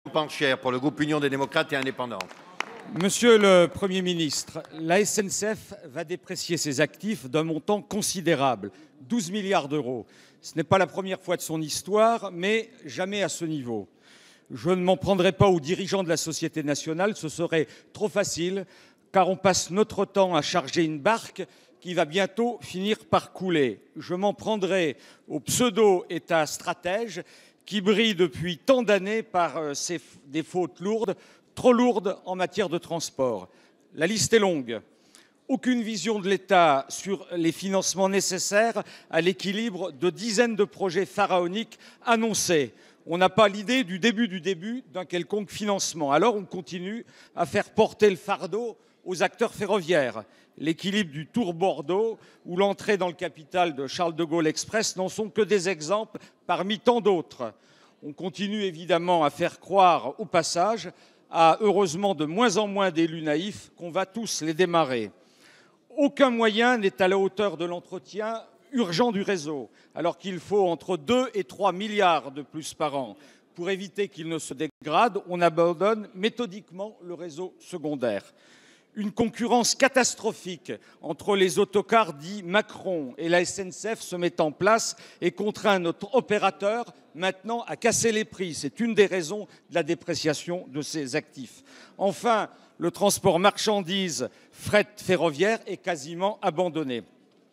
Pancher pour le groupe Union des démocrates et indépendants. Monsieur le Premier ministre, la SNCF va déprécier ses actifs d'un montant considérable, 12 milliards d'euros. Ce n'est pas la première fois de son histoire, mais jamais à ce niveau. Je ne m'en prendrai pas aux dirigeants de la société nationale, ce serait trop facile, car on passe notre temps à charger une barque qui va bientôt finir par couler. Je m'en prendrai au pseudo-État stratège qui brille depuis tant d'années par des fautes lourdes, trop lourdes en matière de transport. La liste est longue. Aucune vision de l'État sur les financements nécessaires à l'équilibre de dizaines de projets pharaoniques annoncés. On n'a pas l'idée du début d'un quelconque financement. Alors on continue à faire porter le fardeau aux acteurs ferroviaires. L'équilibre du Tour Bordeaux ou l'entrée dans le capital de Charles de Gaulle Express n'en sont que des exemples parmi tant d'autres. On continue évidemment à faire croire au passage à heureusement de moins en moins d'élus naïfs qu'on va tous les démarrer. Aucun moyen n'est à la hauteur de l'entretien urgent du réseau, alors qu'il faut entre 2 et 3 milliards de plus par an. Pour éviter qu'il ne se dégrade, on abandonne méthodiquement le réseau secondaire. Une concurrence catastrophique entre les autocars dits Macron et la SNCF se met en place et contraint notre opérateur maintenant à casser les prix. C'est une des raisons de la dépréciation de ses actifs. Enfin, le transport marchandises fret ferroviaire est quasiment abandonné.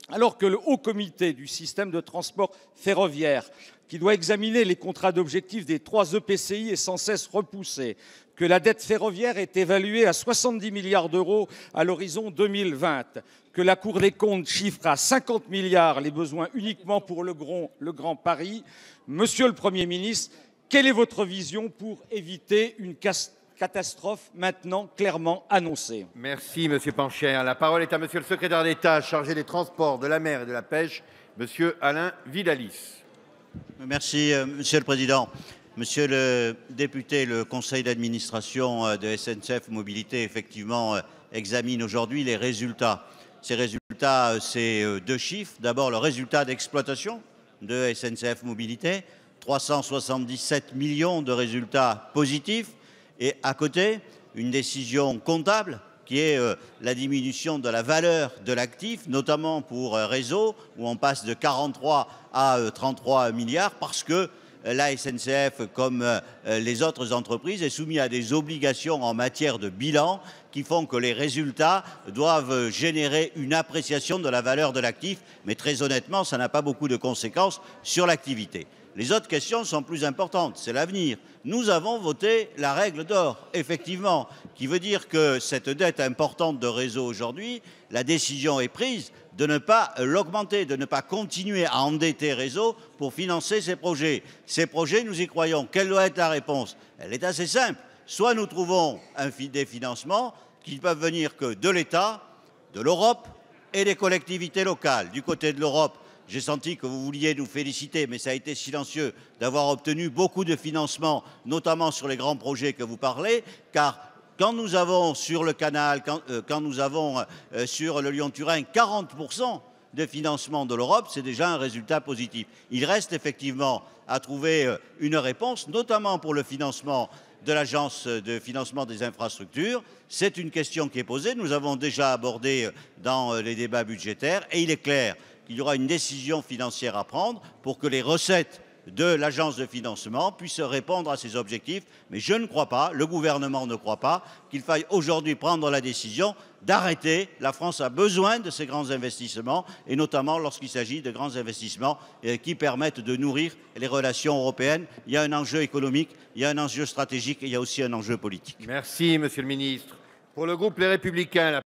Alors que le haut comité du système de transport ferroviaire, qui doit examiner les contrats d'objectifs des 3 EPCI, est sans cesse repoussé, que la dette ferroviaire est évaluée à 70 milliards d'euros à l'horizon 2020, que la Cour des comptes chiffre à 50 milliards les besoins uniquement pour le Grand Paris. Monsieur le Premier ministre, quelle est votre vision pour éviter une catastrophe maintenant clairement annoncée? Merci, Monsieur Pancher. La parole est à Monsieur le secrétaire d'État chargé des transports, de la mer et de la pêche, Monsieur Alain Vidalis. Merci, Monsieur le Président. Monsieur le député, le conseil d'administration de SNCF Mobilité, effectivement, examine aujourd'hui les résultats. Ces résultats, c'est 2 chiffres. D'abord, le résultat d'exploitation de SNCF Mobilité, 377 millions de résultats positifs. Et à côté, une décision comptable qui est la diminution de la valeur de l'actif, notamment pour Réseau, où on passe de 43 à 33 milliards, parce que la SNCF, comme les autres entreprises, est soumise à des obligations en matière de bilan qui font que les résultats doivent générer une appréciation de la valeur de l'actif. Mais très honnêtement, ça n'a pas beaucoup de conséquences sur l'activité. Les autres questions sont plus importantes, c'est l'avenir. Nous avons voté la règle d'or, effectivement, qui veut dire que cette dette importante de Réseau aujourd'hui, la décision est prise de ne pas l'augmenter, de ne pas continuer à endetter Réseau pour financer ces projets. Ces projets, nous y croyons. Quelle doit être la réponse? Elle est assez simple. Soit nous trouvons des financements qui ne peuvent venir que de l'État, de l'Europe et des collectivités locales. Du côté de l'Europe, j'ai senti que vous vouliez nous féliciter, mais ça a été silencieux d'avoir obtenu beaucoup de financements, notamment sur les grands projets que vous parlez, car quand nous avons sur le canal, quand nous avons sur le Lyon-Turin 40% de financement de l'Europe, c'est déjà un résultat positif. Il reste effectivement à trouver une réponse, notamment pour le financement de l'Agence de financement des infrastructures. C'est une question qui est posée, nous avons déjà abordé dans les débats budgétaires, et il est clair qu'il y aura une décision financière à prendre pour que les recettes de l'agence de financement puissent répondre à ces objectifs. Mais je ne crois pas, le gouvernement ne croit pas, qu'il faille aujourd'hui prendre la décision d'arrêter. La France a besoin de ces grands investissements, et notamment lorsqu'il s'agit de grands investissements qui permettent de nourrir les relations européennes. Il y a un enjeu économique, il y a un enjeu stratégique et il y a aussi un enjeu politique. Merci, Monsieur le ministre. Pour le groupe Les Républicains,